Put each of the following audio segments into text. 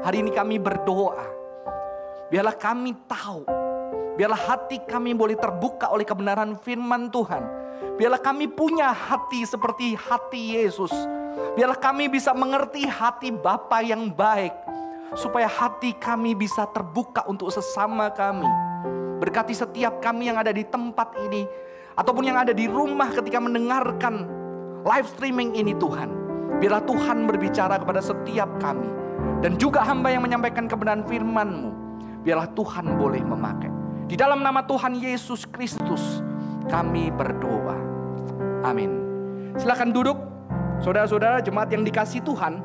Hari ini kami berdoa, biarlah kami tahu, biarlah hati kami boleh terbuka oleh kebenaran firman Tuhan. Biarlah kami punya hati seperti hati Yesus. Biarlah kami bisa mengerti hati Bapa yang baik, supaya hati kami bisa terbuka untuk sesama kami. Berkati setiap kami yang ada di tempat ini, ataupun yang ada di rumah ketika mendengarkan live streaming ini Tuhan. Biarlah Tuhan berbicara kepada setiap kami. Dan juga hamba yang menyampaikan kebenaran firman-Mu, biarlah Tuhan boleh memakai. Di dalam nama Tuhan Yesus Kristus kami berdoa. Amin. Silakan duduk, saudara-saudara jemaat yang dikasihi Tuhan.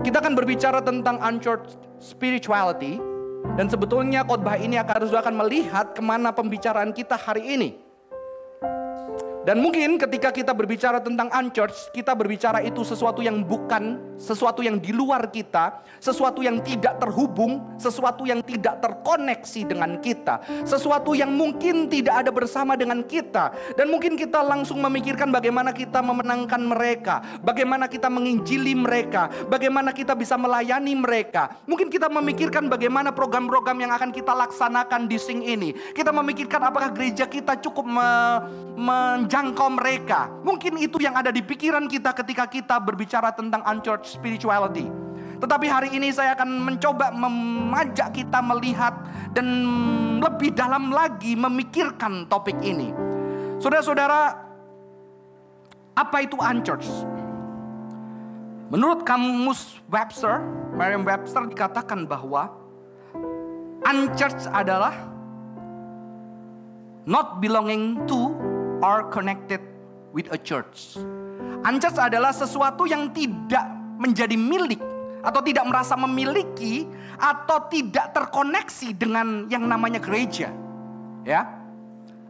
Kita akan berbicara tentang unchurched spirituality. Dan sebetulnya khotbah ini akan melihat kemana pembicaraan kita hari ini. Dan mungkin ketika kita berbicara tentang unchurched, kita berbicara itu sesuatu yang bukan, sesuatu yang di luar kita, sesuatu yang tidak terhubung, sesuatu yang tidak terkoneksi dengan kita, sesuatu yang mungkin tidak ada bersama dengan kita. Dan mungkin kita langsung memikirkan bagaimana kita memenangkan mereka, bagaimana kita menginjili mereka, bagaimana kita bisa melayani mereka. Mungkin kita memikirkan bagaimana program-program yang akan kita laksanakan di Sing ini. Kita memikirkan apakah gereja kita cukup menjangkau mereka. Mungkin itu yang ada di pikiran kita ketika kita berbicara tentang unchurched spirituality. Tetapi hari ini saya akan mencoba mengajak kita melihat dan lebih dalam lagi memikirkan topik ini. Saudara-saudara, apa itu unchurched? Menurut kamus Webster, Merriam-Webster dikatakan bahwa unchurched adalah not belonging to or connected with a church. Unchurched adalah sesuatu yang tidak menjadi milik atau tidak merasa memiliki atau tidak terkoneksi dengan yang namanya gereja. Ya.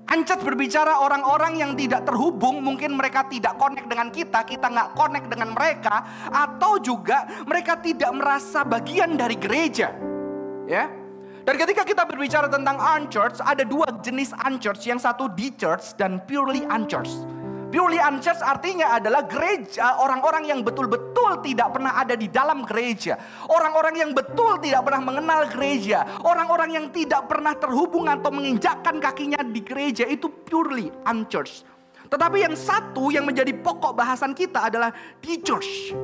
Unchurched berbicara orang-orang yang tidak terhubung, mungkin mereka tidak connect dengan kita nggak connect dengan mereka, atau juga mereka tidak merasa bagian dari gereja. Ya. Dan ketika kita berbicara tentang unchurched, ada dua jenis unchurched. Yang satu de-churched dan purely unchurched. Purely unchurched artinya adalah gereja, orang-orang yang betul-betul tidak pernah ada di dalam gereja. Orang-orang yang betul tidak pernah mengenal gereja. Orang-orang yang tidak pernah terhubung atau menginjakkan kakinya di gereja. Itu purely unchurched. Tetapi yang satu yang menjadi pokok bahasan kita adalah de-churched.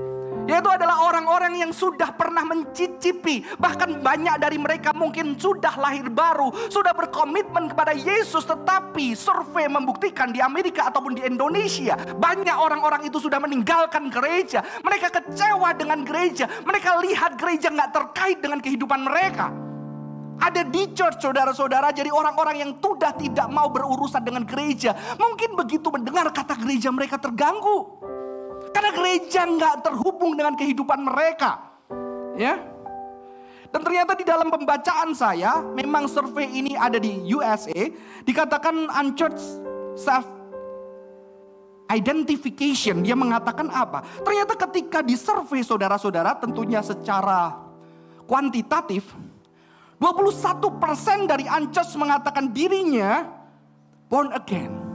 Yaitu adalah orang-orang yang sudah pernah mencicipi. Bahkan banyak dari mereka mungkin sudah lahir baru, sudah berkomitmen kepada Yesus. Tetapi survei membuktikan di Amerika ataupun di Indonesia, banyak orang-orang itu sudah meninggalkan gereja. Mereka kecewa dengan gereja. Mereka lihat gereja gak terkait dengan kehidupan mereka. Ada di church, saudara-saudara. Jadi orang-orang yang sudah tidak mau berurusan dengan gereja, mungkin begitu mendengar kata gereja mereka terganggu. Karena gereja nggak terhubung dengan kehidupan mereka, ya. Dan ternyata di dalam pembacaan saya, memang survei ini ada di USA, dikatakan unchurched self identification. Dia mengatakan apa? Ternyata ketika di survei saudara-saudara, tentunya secara kuantitatif, 21% dari unchurched mengatakan dirinya born again.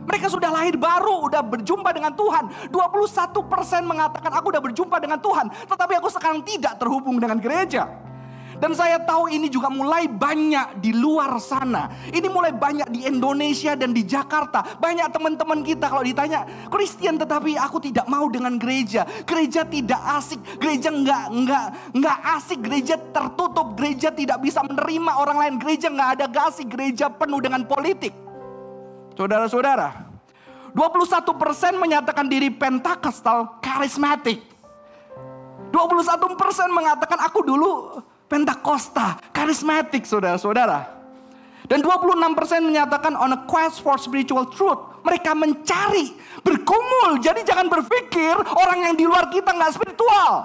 Mereka sudah lahir baru, udah berjumpa dengan Tuhan. 21% mengatakan aku udah berjumpa dengan Tuhan, tetapi aku sekarang tidak terhubung dengan gereja. Dan saya tahu ini juga mulai banyak di luar sana. Ini mulai banyak di Indonesia dan di Jakarta. Banyak teman-teman kita kalau ditanya, Kristen tetapi aku tidak mau dengan gereja. Gereja tidak asik, gereja nggak asik, gereja tertutup, gereja tidak bisa menerima orang lain, gereja nggak ada kasih, gereja penuh dengan politik. Saudara-saudara, 21% menyatakan diri Pentakosta karismatik. 21% mengatakan aku dulu Pentakosta karismatik, saudara-saudara. Dan 26% menyatakan on a quest for spiritual truth. Mereka mencari, bergumul. Jadi jangan berpikir orang yang di luar kita nggak spiritual.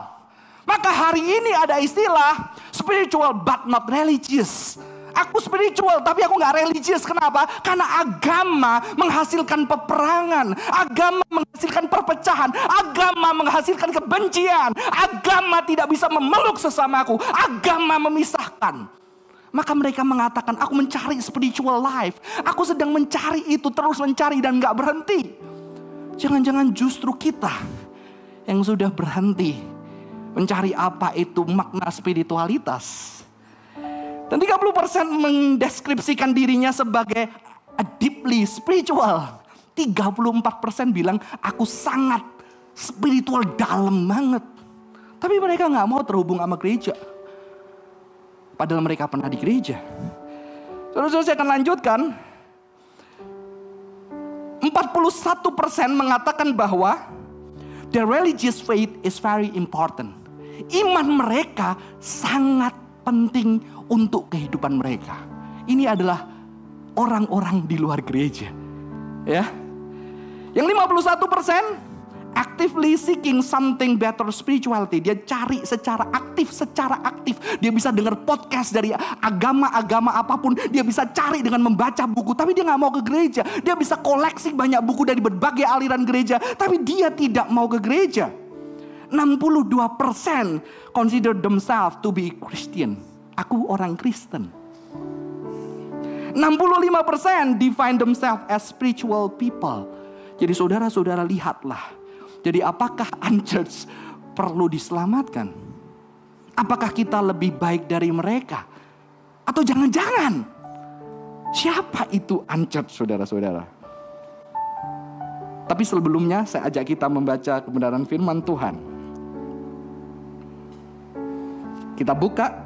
Maka hari ini ada istilah spiritual but not religious. Aku spiritual tapi aku gak religius. Kenapa? Karena agama menghasilkan peperangan, agama menghasilkan perpecahan, agama menghasilkan kebencian, agama tidak bisa memeluk sesamaku, agama memisahkan. Maka mereka mengatakan aku mencari spiritual life, aku sedang mencari itu, terus mencari dan gak berhenti. Jangan-jangan justru kita yang sudah berhenti mencari apa itu makna spiritualitas. Dan 30% mendeskripsikan dirinya sebagai a deeply spiritual. 34% bilang aku sangat spiritual dalam banget. Tapi mereka gak mau terhubung sama gereja. Padahal mereka pernah di gereja. Saudara-saudara, saya akan lanjutkan. 41% mengatakan bahwa their religious faith is very important. Iman mereka sangat penting untuk kehidupan mereka. Ini adalah orang-orang di luar gereja. Ya. Yang 51% actively seeking something better spirituality. Dia cari secara aktif. Dia bisa dengar podcast dari agama-agama apapun. Dia bisa cari dengan membaca buku. Tapi dia gak mau ke gereja. Dia bisa koleksi banyak buku dari berbagai aliran gereja. Tapi dia tidak mau ke gereja. 62% consider themselves to be Christian. Aku orang Kristen. 65% define themselves as spiritual people. Jadi saudara-saudara lihatlah. Jadi apakah unchurched perlu diselamatkan? Apakah kita lebih baik dari mereka? Atau jangan-jangan siapa itu unchurched, saudara-saudara? Tapi sebelumnya saya ajak kita membaca kebenaran firman Tuhan. Kita buka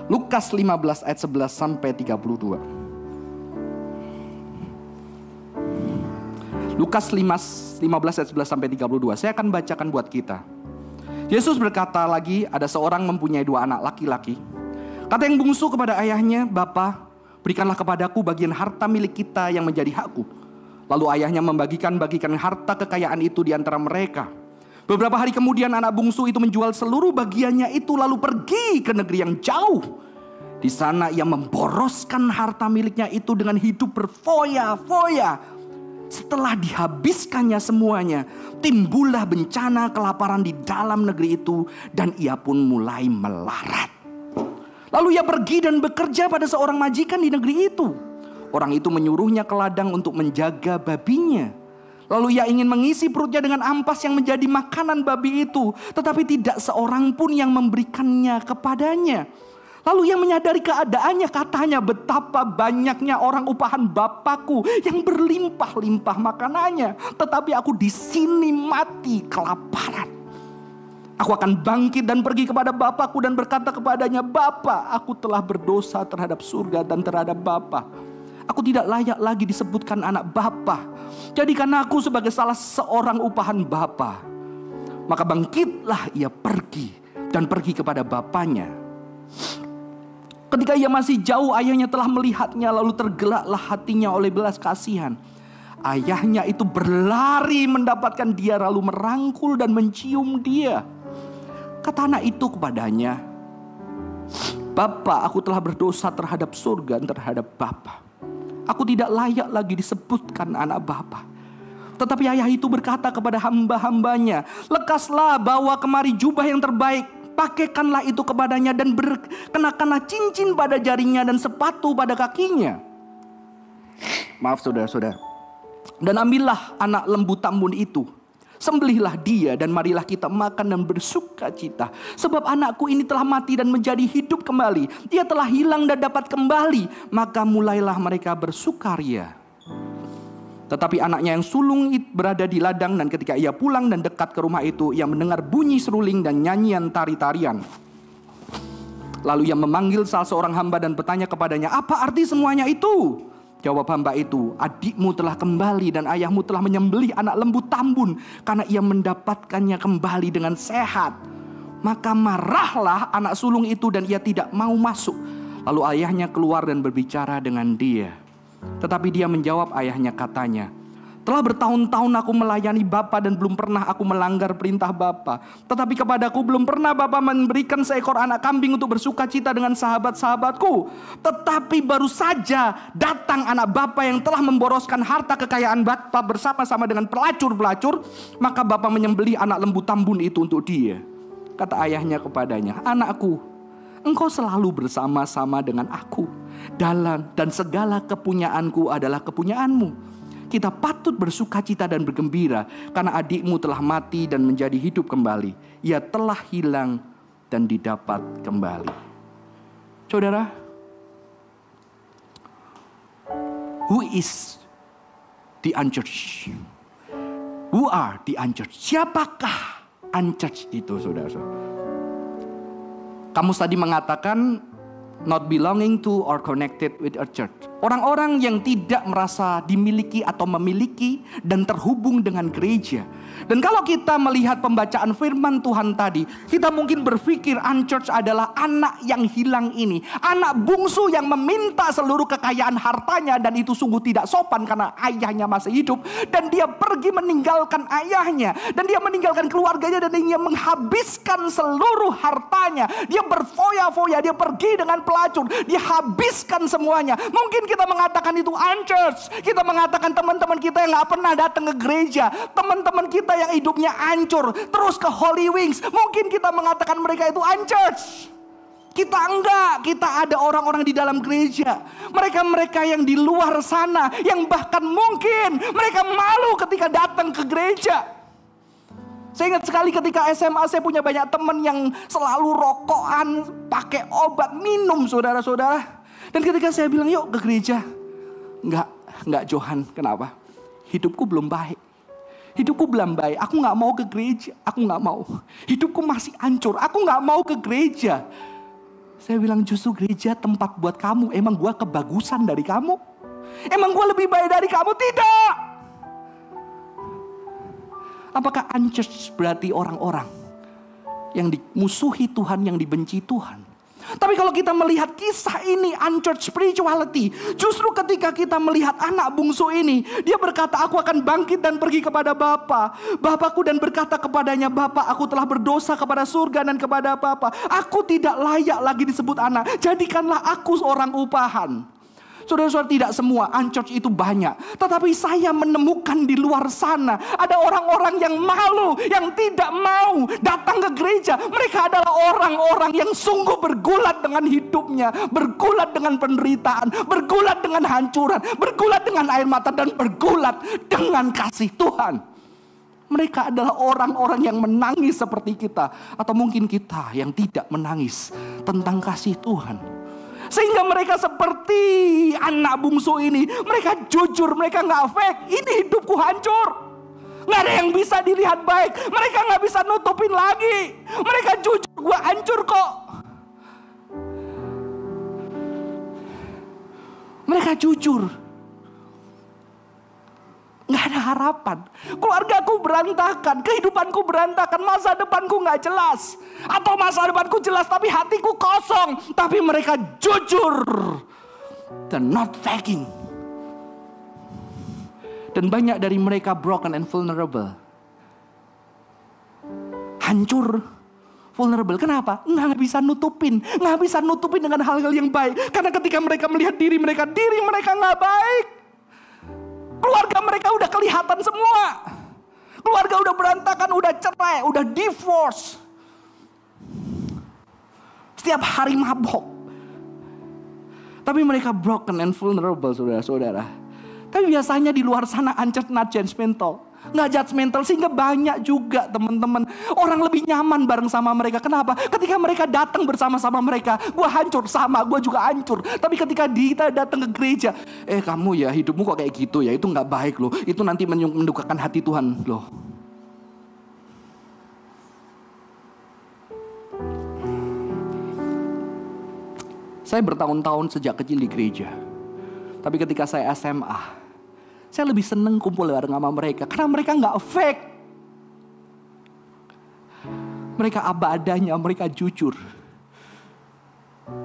Lukas 15 ayat 11 sampai 32. Lukas 15 ayat 11 sampai 32. Saya akan bacakan buat kita. Yesus berkata lagi, ada seorang mempunyai 2 anak laki-laki. Kata yang bungsu kepada ayahnya, "Bapa, berikanlah kepadaku bagian harta milik kita yang menjadi hakku." Lalu ayahnya membagikan harta kekayaan itu di antara mereka. Beberapa hari kemudian anak bungsu itu menjual seluruh bagiannya itu lalu pergi ke negeri yang jauh. Di sana ia memboroskan harta miliknya itu dengan hidup berfoya-foya. Setelah dihabiskannya semuanya, timbullah bencana kelaparan di dalam negeri itu dan ia pun mulai melarat. Lalu ia pergi dan bekerja pada seorang majikan di negeri itu. Orang itu menyuruhnya ke ladang untuk menjaga babinya. Lalu ia ingin mengisi perutnya dengan ampas yang menjadi makanan babi itu. Tetapi tidak seorang pun yang memberikannya kepadanya. Lalu ia menyadari keadaannya, katanya, "Betapa banyaknya orang upahan Bapakku yang berlimpah-limpah makanannya. Tetapi aku di sini mati kelaparan. Aku akan bangkit dan pergi kepada Bapakku dan berkata kepadanya, Bapa, aku telah berdosa terhadap surga dan terhadap Bapa. Aku tidak layak lagi disebutkan anak Bapa. Jadikan aku sebagai salah seorang upahan Bapa." Maka bangkitlah ia pergi dan pergi kepada bapaknya. Ketika ia masih jauh, ayahnya telah melihatnya, lalu tergelaklah hatinya oleh belas kasihan. Ayahnya itu berlari mendapatkan dia, lalu merangkul dan mencium dia. Kata anak itu kepadanya, "Bapa, aku telah berdosa terhadap surga dan terhadap Bapa. Aku tidak layak lagi disebutkan anak Bapa." Tetapi ayah itu berkata kepada hamba-hambanya, "Lekaslah, bawa kemari jubah yang terbaik. Pakaikanlah itu kepadanya dan kenakanlah cincin pada jarinya dan sepatu pada kakinya." Maaf saudara-saudara. "Dan ambillah anak lembu tambun itu. Sembelihlah dia dan marilah kita makan dan bersuka cita. Sebab anakku ini telah mati dan menjadi hidup kembali. Dia telah hilang dan dapat kembali." Maka mulailah mereka bersukaria. Tetapi anaknya yang sulung berada di ladang, dan ketika ia pulang dan dekat ke rumah itu, ia mendengar bunyi seruling dan nyanyian tari-tarian. Lalu ia memanggil salah seorang hamba dan bertanya kepadanya, "Apa arti semuanya itu?" Jawab hamba itu, "Adikmu telah kembali dan ayahmu telah menyembelih anak lembu tambun karena ia mendapatkannya kembali dengan sehat." Maka marahlah anak sulung itu dan ia tidak mau masuk. Lalu ayahnya keluar dan berbicara dengan dia. Tetapi dia menjawab ayahnya, katanya, "Telah bertahun-tahun aku melayani Bapa dan belum pernah aku melanggar perintah Bapa. Tetapi kepadaku belum pernah Bapa memberikan seekor anak kambing untuk bersuka cita dengan sahabat-sahabatku. Tetapi baru saja datang anak Bapa yang telah memboroskan harta kekayaan Bapa bersama-sama dengan pelacur-pelacur. Maka Bapa menyembelih anak lembu tambun itu untuk dia." Kata ayahnya kepadanya, "Anakku, engkau selalu bersama-sama dengan aku. Dan segala kepunyaanku adalah kepunyaanmu. kita patut bersukacita dan bergembira karena adikmu telah mati dan menjadi hidup kembali. Ia telah hilang dan didapat kembali. Saudara, who is the unchurched? Who are the unchurched? Siapakah unchurched itu, saudara? Kamus tadi mengatakan not belonging to or connected with a church. Orang-orang yang tidak merasa dimiliki atau memiliki dan terhubung dengan gereja. Dan kalau kita melihat pembacaan firman Tuhan tadi, kita mungkin berpikir unchurched adalah anak yang hilang ini. Anak bungsu yang meminta seluruh kekayaan hartanya, dan itu sungguh tidak sopan karena ayahnya masih hidup. Dan dia pergi meninggalkan ayahnya, dan dia meninggalkan keluarganya, dan dia menghabiskan seluruh hartanya. Dia berfoya-foya, dia pergi dengan pelacur, dia habiskan semuanya. Mungkin kita mengatakan itu unchurched. Kita mengatakan teman-teman kita yang gak pernah datang ke gereja, teman-teman kita yang hidupnya hancur, terus ke Holy Wings, mungkin kita mengatakan mereka itu unchurched. Kita enggak, kita ada orang-orang di dalam gereja. Mereka-mereka yang di luar sana, yang bahkan mungkin mereka malu ketika datang ke gereja. Saya ingat sekali ketika SMA saya punya banyak teman yang selalu rokokan, pakai obat, minum, saudara-saudara. Dan ketika saya bilang yuk ke gereja, enggak Johan, kenapa? Hidupku belum baik. Hidupku belum baik, aku gak mau ke gereja, aku gak mau. Hidupku masih hancur, aku gak mau ke gereja. Saya bilang justru gereja tempat buat kamu. Emang gue kebagusan dari kamu? Emang gue lebih baik dari kamu? Tidak. Apakah unchurched berarti orang-orang yang dimusuhi Tuhan, yang dibenci Tuhan? Tapi kalau kita melihat kisah ini, unchurched spirituality, justru ketika kita melihat anak bungsu ini, dia berkata, aku akan bangkit dan pergi kepada Bapakku, dan berkata kepadanya, Bapa, aku telah berdosa kepada surga dan kepada Bapa. Aku tidak layak lagi disebut anak, jadikanlah aku seorang upahan. Saudara-saudara, tidak semua unchurched itu banyak. Tetapi saya menemukan di luar sana ada orang-orang yang malu, yang tidak mau datang ke gereja. Mereka adalah orang-orang yang sungguh bergulat dengan hidupnya, bergulat dengan penderitaan, bergulat dengan hancuran, bergulat dengan air mata, dan bergulat dengan kasih Tuhan. Mereka adalah orang-orang yang menangis seperti kita, atau mungkin kita yang tidak menangis tentang kasih Tuhan. Sehingga mereka seperti anak bungsu ini. Mereka jujur, mereka gak fake. Ini hidupku hancur, gak ada yang bisa dilihat baik. Mereka gak bisa nutupin lagi. Mereka jujur, gue hancur kok. Mereka jujur, gak ada harapan. Keluargaku berantakan, kehidupanku berantakan, masa depanku gak jelas. Atau masa depanku jelas tapi hatiku kosong. Tapi mereka jujur dan not faking. Dan banyak dari mereka broken and vulnerable. Hancur, vulnerable. Kenapa? Nggak bisa nutupin. Nggak bisa nutupin dengan hal-hal yang baik. Karena ketika mereka melihat diri mereka nggak baik. Keluarga mereka udah kelihatan semua. Keluarga udah berantakan, udah cerai, udah divorce. Setiap hari mabok. Tapi mereka broken and vulnerable, saudara-saudara. Tapi biasanya di luar sana unchurched, not judgmental. Nggak judgmental, sehingga banyak juga teman-teman orang lebih nyaman bareng sama mereka. Kenapa? Ketika mereka datang bersama-sama mereka, gue hancur sama, gue juga hancur. Tapi ketika kita datang ke gereja, kamu ya hidupmu kok kayak gitu ya, itu nggak baik loh. Itu nanti mendukakan hati Tuhan loh. Saya bertahun-tahun sejak kecil di gereja. Tapi ketika saya SMA, saya lebih seneng kumpul bareng sama mereka. Karena mereka gak fake. Mereka apa adanya, mereka jujur.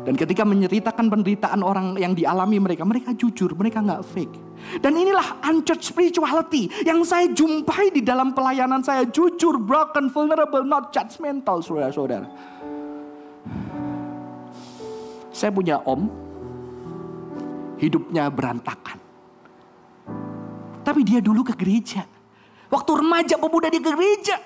Dan ketika menceritakan penderitaan orang yang dialami mereka, mereka jujur, mereka gak fake. Dan inilah unchurched spirituality yang saya jumpai di dalam pelayanan saya. Jujur, broken, vulnerable, not judgmental, saudara-saudara. Saya punya om, hidupnya berantakan. Tapi dia dulu ke gereja. Waktu remaja pemuda dia ke gereja.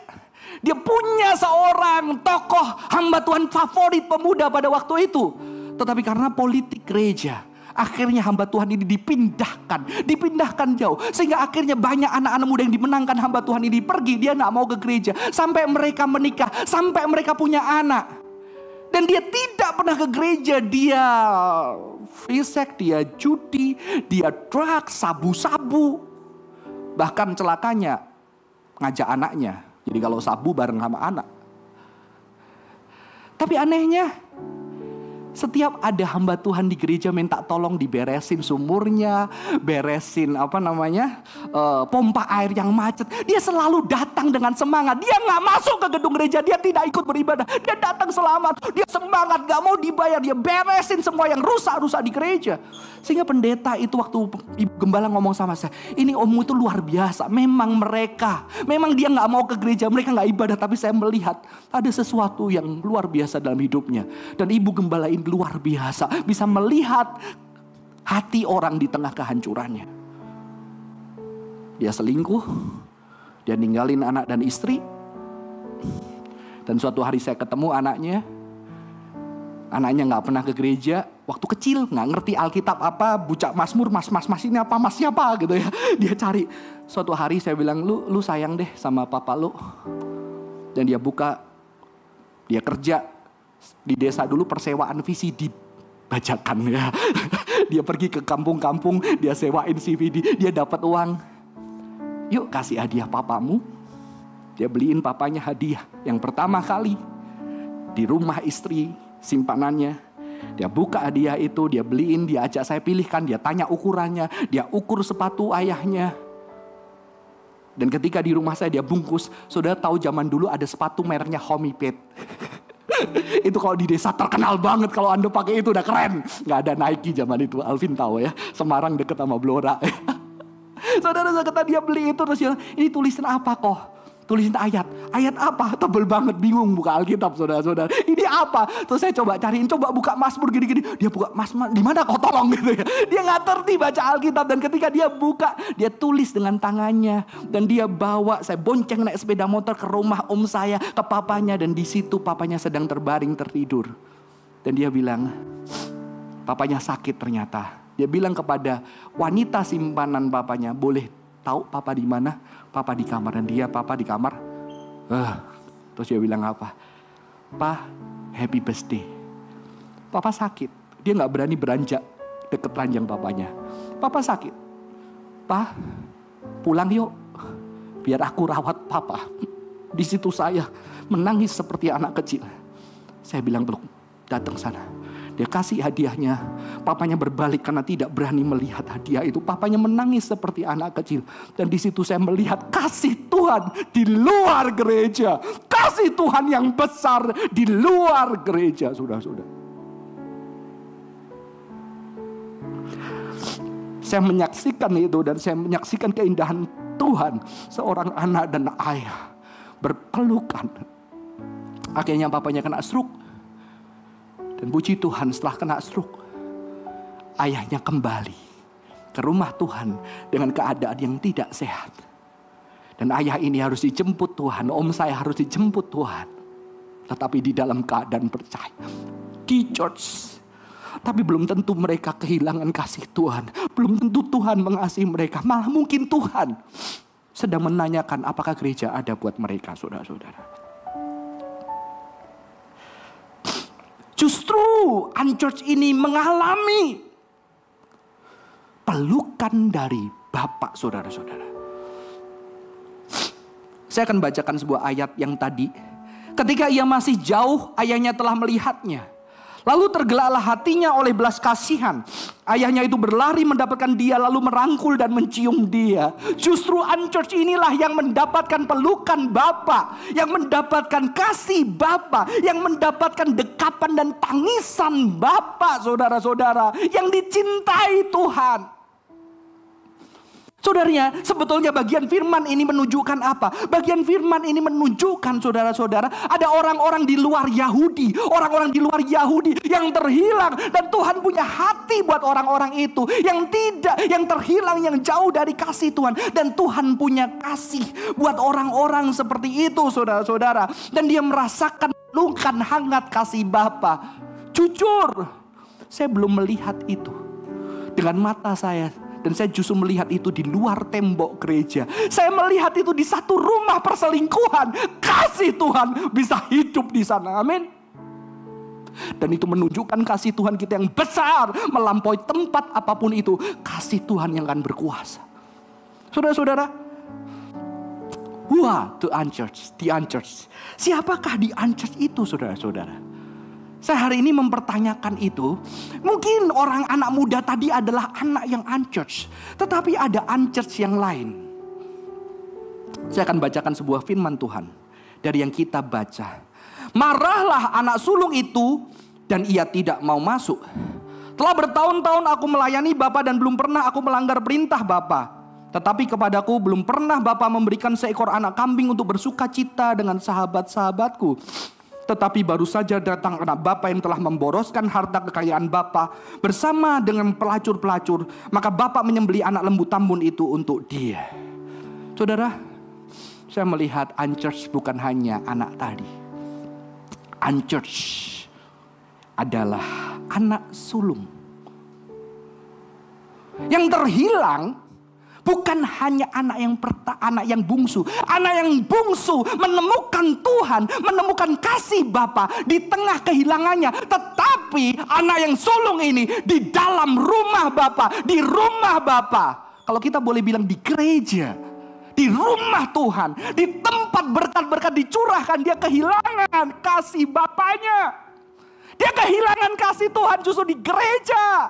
Dia punya seorang tokoh hamba Tuhan favorit pemuda pada waktu itu. Tetapi karena politik gereja, Akhirnya hamba Tuhan ini dipindahkan jauh. Sehingga akhirnya banyak anak-anak muda yang dimenangkan hamba Tuhan ini pergi. Dia gak mau ke gereja. Sampai mereka menikah, sampai mereka punya anak. Dan dia tidak pernah ke gereja. Dia free sex, dia judi, dia drugs, sabu-sabu. Bahkan celakanya ngajak anaknya. Jadi kalau sabu bareng sama anak. Tapi anehnya, setiap ada hamba Tuhan di gereja minta tolong diberesin sumurnya, beresin pompa air yang macet, dia selalu datang dengan semangat. Dia nggak masuk ke gedung gereja, dia tidak ikut beribadah, dia datang selamat, dia semangat, nggak mau dibayar, dia beresin semua yang rusak-rusak di gereja. Sehingga pendeta itu waktu Ibu Gembala ngomong sama saya, ini ommu itu luar biasa. Memang dia nggak mau ke gereja, mereka nggak ibadah, tapi saya melihat ada sesuatu yang luar biasa dalam hidupnya. Dan Ibu Gembala ini luar biasa, bisa melihat hati orang di tengah kehancurannya. Dia selingkuh, dia ninggalin anak dan istri. Dan suatu hari saya ketemu anaknya nggak pernah ke gereja. Waktu kecil nggak ngerti Alkitab apa, bucak Mazmur, mas ini apa, mas siapa gitu ya. Dia cari. Suatu hari saya bilang, lu sayang deh sama papa lu. Dan dia buka, dia kerja di desa dulu, persewaan VCD bajakan ya. Dia pergi ke kampung-kampung, dia sewain VCD, dia dapat uang. Yuk kasih hadiah papamu. Dia beliin papanya hadiah yang pertama kali di rumah istri simpanannya. Dia buka hadiah itu, dia beliin, dia ajak saya pilihkan, dia tanya ukurannya, dia ukur sepatu ayahnya. Dan ketika di rumah saya dia bungkus. Saudara tahu zaman dulu ada sepatu mereknya Homiped. Itu kalau di desa terkenal banget, kalau Anda pakai itu udah keren. Gak ada Nike zaman itu, Alvin tahu ya. Semarang deket sama Blora. Saudara kata dia beli itu, terus dia bilang, ini tulisan apa kok? Tulisin ayat apa? Tebel banget, bingung buka Alkitab saudara-saudara. Ini apa? Terus saya coba cariin, coba buka Mazmur gini-gini. Dia buka Mazmur, di mana kok tolong gitu ya. Dia nggak ngerti baca Alkitab, dan ketika dia buka, dia tulis dengan tangannya dan dia bawa. Saya bonceng naik sepeda motor ke rumah om saya, ke papanya, dan di situ papanya sedang terbaring tertidur. Dan dia bilang, papanya sakit ternyata. Dia bilang kepada wanita simpanan papanya, boleh tahu papa di mana? Papa di kamar. Dan dia, papa di kamar. Terus dia bilang apa? Pa, happy birthday. Papa sakit. Dia gak berani beranjak deket ranjang papanya. Papa sakit. Pa, pulang yuk. Biar aku rawat papa. Di situ saya menangis seperti anak kecil. Saya bilang, belum, datang sana. Dia kasih hadiahnya. Papanya berbalik karena tidak berani melihat hadiah itu. Papanya menangis seperti anak kecil. Dan di situ saya melihat kasih Tuhan di luar gereja. Kasih Tuhan yang besar di luar gereja, saudara-saudara. Saya menyaksikan itu, dan saya menyaksikan keindahan Tuhan. Seorang anak dan ayah berpelukan. Akhirnya papanya kena stroke. Dan puji Tuhan, setelah kena stroke, ayahnya kembali ke rumah Tuhan dengan keadaan yang tidak sehat. Dan ayah ini harus dijemput Tuhan, om saya harus dijemput Tuhan. Tetapi di dalam keadaan percaya di church. Tapi belum tentu mereka kehilangan kasih Tuhan. Belum tentu Tuhan mengasihi mereka. Malah mungkin Tuhan sedang menanyakan apakah gereja ada buat mereka, saudara-saudara. Justru unchurched ini mengalami pelukan dari Bapa, saudara-saudara. Saya akan bacakan sebuah ayat yang tadi. Ketika ia masih jauh, ayahnya telah melihatnya. Lalu tergeraklah hatinya oleh belas kasihan. Ayahnya itu berlari mendapatkan dia, lalu merangkul dan mencium dia. Justru unchurched inilah yang mendapatkan pelukan Bapa, yang mendapatkan kasih Bapa, yang mendapatkan dekapan dan tangisan Bapa, saudara-saudara, yang dicintai Tuhan. Saudaranya, sebetulnya bagian firman ini menunjukkan apa? Bagian firman ini menunjukkan, saudara-saudara, ada orang-orang di luar Yahudi. Orang-orang di luar Yahudi yang terhilang. Dan Tuhan punya hati buat orang-orang itu. Yang terhilang, yang jauh dari kasih Tuhan. Dan Tuhan punya kasih buat orang-orang seperti itu, saudara-saudara. Dan dia merasakan pelukan hangat kasih Bapa. Jujur, saya belum melihat itu. dengan mata saya. Dan saya justru melihat itu di luar tembok gereja. Saya melihat itu di satu rumah perselingkuhan. Kasih Tuhan bisa hidup di sana. Amin. Dan itu menunjukkan kasih Tuhan kita yang besar, melampaui tempat apapun itu. Kasih Tuhan yang akan berkuasa. Saudara-saudara, the unchurched. Siapakah the unchurched itu, saudara-saudara? Saya hari ini mempertanyakan itu. Mungkin orang anak muda tadi adalah anak yang unchurched, tetapi ada unchurched yang lain. Saya akan bacakan sebuah firman Tuhan dari yang kita baca. Marahlah anak sulung itu dan ia tidak mau masuk. Telah bertahun-tahun aku melayani Bapa dan belum pernah aku melanggar perintah Bapa. Tetapi kepadaku belum pernah Bapa memberikan seekor anak kambing untuk bersuka cita dengan sahabat-sahabatku. Tetapi baru saja datang anak Bapa yang telah memboroskan harta kekayaan Bapa bersama dengan pelacur-pelacur. Maka Bapa menyembelih anak lembu tambun itu untuk dia. Saudara, saya melihat unchurched bukan hanya anak tadi. Unchurched adalah anak sulung. Yang terhilang bukan hanya anak yang bungsu. Anak yang bungsu menemukan Tuhan, menemukan kasih Bapa di tengah kehilangannya. Tetapi anak yang sulung ini di dalam rumah Bapa, di rumah Bapa. Kalau kita boleh bilang di gereja, di rumah Tuhan, di tempat berkat-berkat dicurahkan, dia kehilangan kasih Bapanya. Dia kehilangan kasih Tuhan justru di gereja.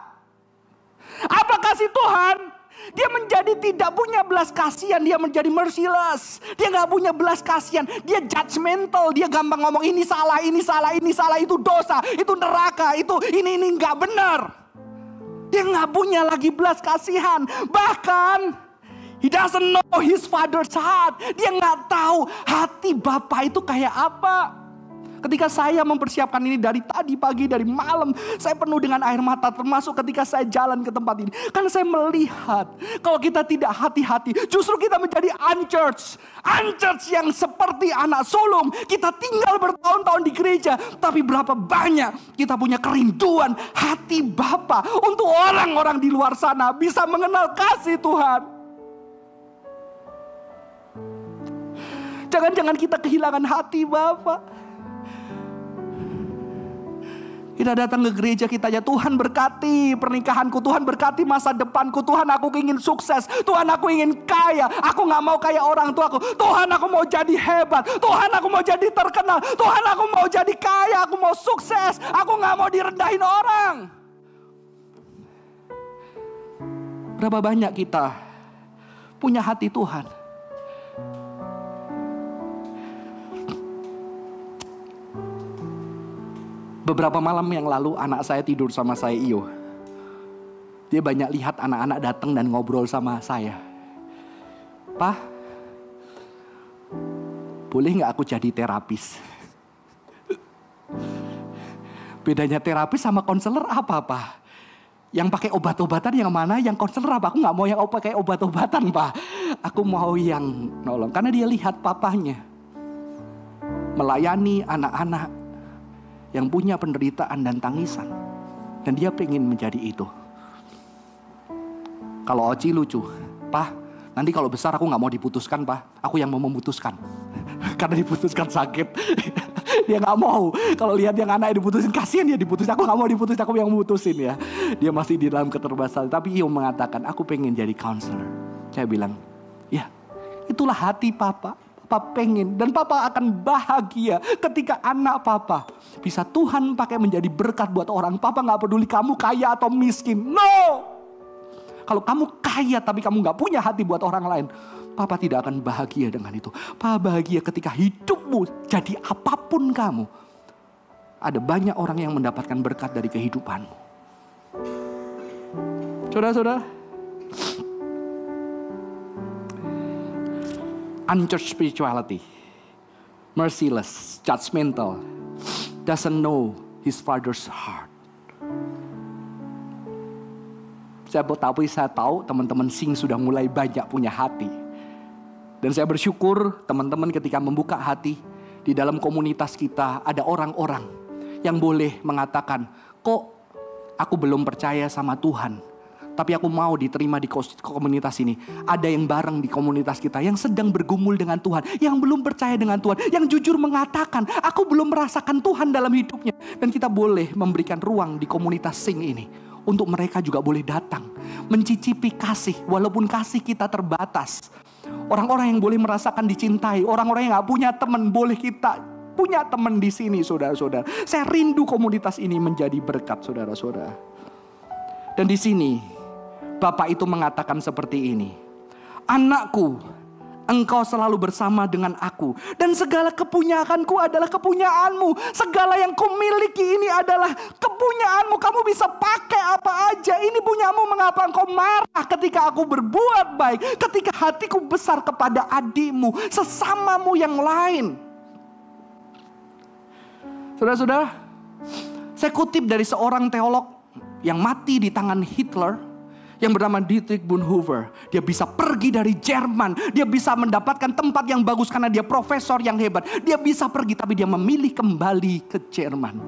Apa kasih Tuhan? Dia menjadi tidak punya belas kasihan. Dia menjadi merciless. Dia gak punya belas kasihan. Dia judgmental. Dia gampang ngomong ini salah, ini salah, ini salah. Itu dosa, itu neraka, itu ini gak benar. Dia gak punya lagi belas kasihan. Bahkan he doesn't know his father's heart. Dia gak tahu hati Bapa itu kayak apa. Ketika saya mempersiapkan ini dari tadi pagi, dari malam, saya penuh dengan air mata, termasuk ketika saya jalan ke tempat ini. Karena saya melihat, kalau kita tidak hati-hati, justru kita menjadi unchurched. Unchurched yang seperti anak sulung. Kita tinggal bertahun-tahun di gereja, tapi berapa banyak kita punya kerinduan hati Bapa untuk orang-orang di luar sana bisa mengenal kasih Tuhan. Jangan-jangan kita kehilangan hati Bapa. Kita datang ke gereja, kita aja Tuhan berkati pernikahanku, Tuhan berkati masa depanku, Tuhan aku ingin sukses, Tuhan aku ingin kaya, aku gak mau kayak orang tuaku, Tuhan aku mau jadi hebat, Tuhan aku mau jadi terkenal, Tuhan aku mau jadi kaya, aku mau sukses, aku gak mau direndahin orang. Berapa banyak kita punya hati Tuhan? Beberapa malam yang lalu anak saya tidur sama saya, Iyo. Dia banyak lihat anak-anak datang dan ngobrol sama saya. Pak, boleh gak aku jadi terapis? Bedanya terapis sama konselor apa, Pak? Yang pakai obat-obatan yang mana? Yang konselor apa? Aku gak mau yang pakai obat-obatan, Pak. Aku mau yang nolong. Karena dia lihat papanya melayani anak-anak yang punya penderitaan dan tangisan. Dan dia pengen menjadi itu. Kalau Oci lucu, Pak, nanti kalau besar aku gak mau diputuskan, Pak. Aku yang mau memutuskan. Karena diputuskan sakit. Dia gak mau. Kalau lihat yang anak diputusin, kasihan dia diputusin. Aku gak mau diputusin, aku yang memutusin ya. Dia masih di dalam keterbatasan. Tapi Iyo mengatakan, aku pengen jadi counselor. Saya bilang, ya itulah hati Papa. Papa pengen dan Papa akan bahagia ketika anak Papa bisa Tuhan pakai menjadi berkat buat orang. Papa gak peduli kamu kaya atau miskin. No. Kalau kamu kaya tapi kamu gak punya hati buat orang lain, Papa tidak akan bahagia dengan itu. Papa bahagia ketika hidupmu jadi apapun kamu, ada banyak orang yang mendapatkan berkat dari kehidupanmu. Saudara-saudara, unchurched spirituality, merciless, judgmental, doesn't know his father's heart. Saya tahu teman-teman Sing sudah mulai banyak punya hati. Dan saya bersyukur teman-teman ketika membuka hati, di dalam komunitas kita ada orang-orang yang boleh mengatakan, kok aku belum percaya sama Tuhan. Tapi aku mau diterima di komunitas ini. Ada yang bareng di komunitas kita yang sedang bergumul dengan Tuhan, yang belum percaya dengan Tuhan, yang jujur mengatakan, aku belum merasakan Tuhan dalam hidupnya. Dan kita boleh memberikan ruang di komunitas Sing ini untuk mereka juga boleh datang, mencicipi kasih, walaupun kasih kita terbatas. Orang-orang yang boleh merasakan dicintai, orang-orang yang gak punya teman, boleh kita punya teman di sini, saudara-saudara. Saya rindu komunitas ini menjadi berkat, saudara-saudara. Dan di sini Bapak itu mengatakan seperti ini. Anakku, engkau selalu bersama dengan aku. Dan segala kepunyaanku adalah kepunyaanmu. Segala yang kumiliki ini adalah kepunyaanmu. Kamu bisa pakai apa aja. Ini punyamu. Mengapa engkau marah ketika aku berbuat baik? Ketika hatiku besar kepada adikmu, sesamamu yang lain. Saudara-saudara, saya kutip dari seorang teolog yang mati di tangan Hitler, yang bernama Dietrich Bonhoeffer. Dia bisa pergi dari Jerman. Dia bisa mendapatkan tempat yang bagus karena dia profesor yang hebat. Dia bisa pergi, tapi dia memilih kembali ke Jerman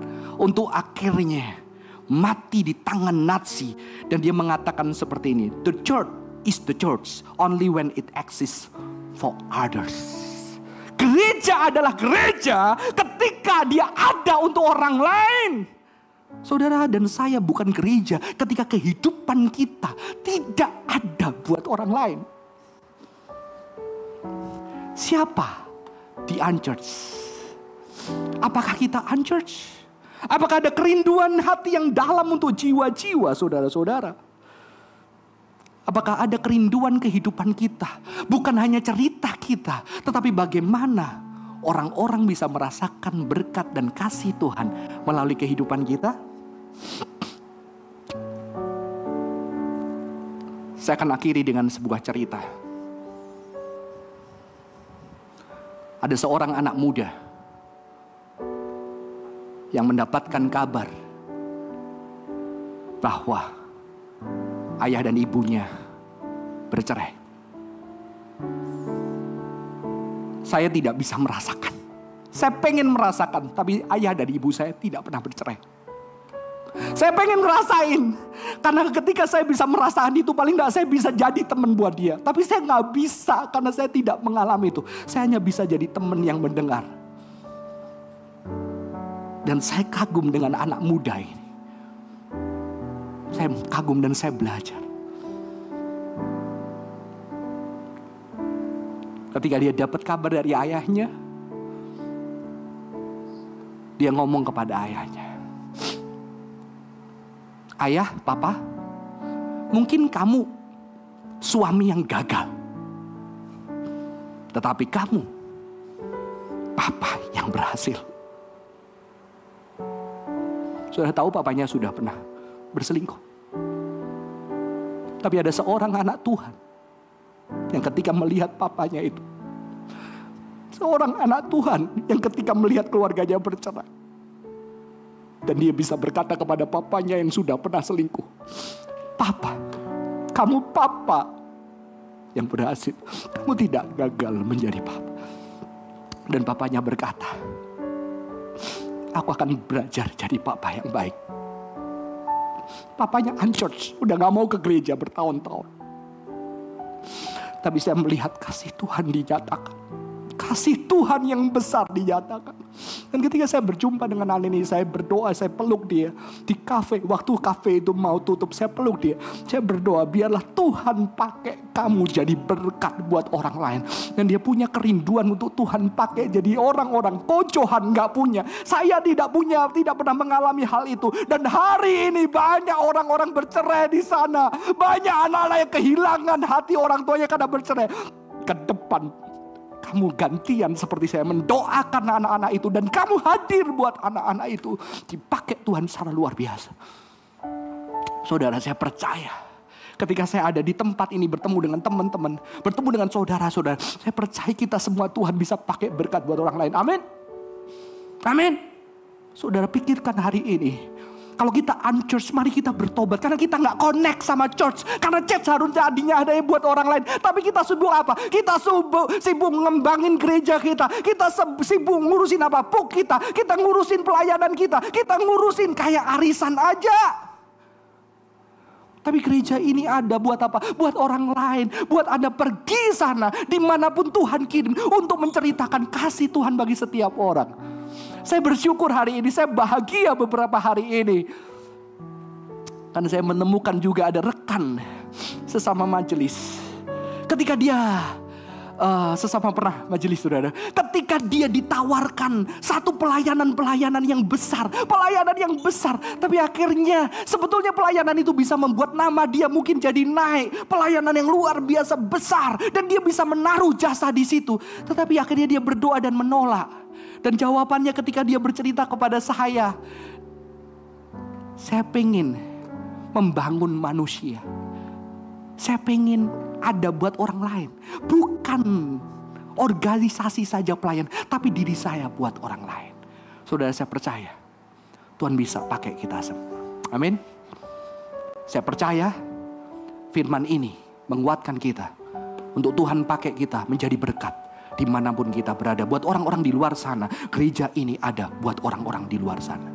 untuk akhirnya mati di tangan Nazi. Dan dia mengatakan seperti ini. The church is the church only when it exists for others. Gereja adalah gereja ketika dia ada untuk orang lain. Saudara dan saya bukan gereja ketika kehidupan kita tidak ada buat orang lain. Siapa di unchurch? Apakah kita unchurch? Apakah ada kerinduan hati yang dalam untuk jiwa-jiwa saudara-saudara? Apakah ada kerinduan kehidupan kita? Bukan hanya cerita kita, tetapi bagaimana orang-orang bisa merasakan berkat dan kasih Tuhan melalui kehidupan kita? Saya akan akhiri dengan sebuah cerita. Ada seorang anak muda yang mendapatkan kabar bahwa ayah dan ibunya bercerai. Saya tidak bisa merasakan. Saya pengen merasakan, tapi ayah dan ibu saya tidak pernah bercerai. Saya pengen ngerasain, karena ketika saya bisa merasakan itu, paling tidak saya bisa jadi teman buat dia. Tapi saya nggak bisa karena saya tidak mengalami itu. Saya hanya bisa jadi teman yang mendengar. Dan saya kagum dengan anak muda ini. Saya kagum dan saya belajar. Ketika dia dapat kabar dari ayahnya, dia ngomong kepada ayahnya, ayah, papa, mungkin kamu suami yang gagal, tetapi kamu papa yang berhasil. Sudah tahu papanya sudah pernah berselingkuh. Tapi ada seorang anak Tuhan yang ketika melihat papanya itu, seorang anak Tuhan yang ketika melihat keluarganya bercerai, dan dia bisa berkata kepada papanya yang sudah pernah selingkuh, papa, kamu papa yang berhasil, kamu tidak gagal menjadi papa. Dan papanya berkata, aku akan belajar jadi papa yang baik. Papanya unchurch, udah gak mau ke gereja bertahun-tahun. Tapi saya melihat kasih Tuhan dinyatakan. Kasih Tuhan yang besar dinyatakan. Dan ketika saya berjumpa dengan anak ini, saya berdoa, saya peluk dia di kafe. Waktu kafe itu mau tutup, saya peluk dia. Saya berdoa, biarlah Tuhan pakai kamu jadi berkat buat orang lain. Dan dia punya kerinduan untuk Tuhan pakai jadi orang-orang. Kocohan gak punya. Saya tidak punya, tidak pernah mengalami hal itu. Dan hari ini banyak orang-orang bercerai di sana. Banyak anak-anak yang kehilangan hati orang tuanya karena bercerai. Ke depan kamu gantian seperti saya mendoakan anak-anak itu. Dan kamu hadir buat anak-anak itu. Dipakai Tuhan secara luar biasa. Saudara, saya percaya. Ketika saya ada di tempat ini bertemu dengan teman-teman. Bertemu dengan saudara-saudara. Saya percaya kita semua Tuhan bisa pakai berkat buat orang lain. Amin. Amin. Saudara, pikirkan hari ini. Kalau kita unchurch, mari kita bertobat. Karena kita gak connect sama church. Karena church harusnya adinya ada buat orang lain. Tapi kita sibuk apa? Kita sibuk ngembangin gereja kita. Kita sibuk ngurusin apa? Puk kita. Kita ngurusin pelayanan kita. Kita ngurusin kayak arisan aja. Tapi gereja ini ada buat apa? Buat orang lain. Buat Anda pergi sana, dimanapun Tuhan kirim, untuk menceritakan kasih Tuhan bagi setiap orang. Saya bersyukur hari ini, saya bahagia beberapa hari ini. Karena saya menemukan juga ada rekan sesama majelis. Ketika dia sesama pernah majelis, saudara. Ketika dia ditawarkan satu pelayanan yang besar. Pelayanan yang besar. Tapi akhirnya sebetulnya pelayanan itu bisa membuat nama dia mungkin jadi naik. Pelayanan yang luar biasa besar. Dan dia bisa menaruh jasa di situ. Tetapi akhirnya dia berdoa dan menolak. Dan jawabannya ketika dia bercerita kepada saya pengen membangun manusia. Saya pengen ada buat orang lain. Bukan organisasi saja pelayan, tapi diri saya buat orang lain. Saudara, saya percaya Tuhan bisa pakai kita semua. Amin. Saya percaya firman ini menguatkan kita untuk Tuhan pakai kita menjadi berkat dimanapun kita berada. Buat orang-orang di luar sana, gereja ini ada buat orang-orang di luar sana.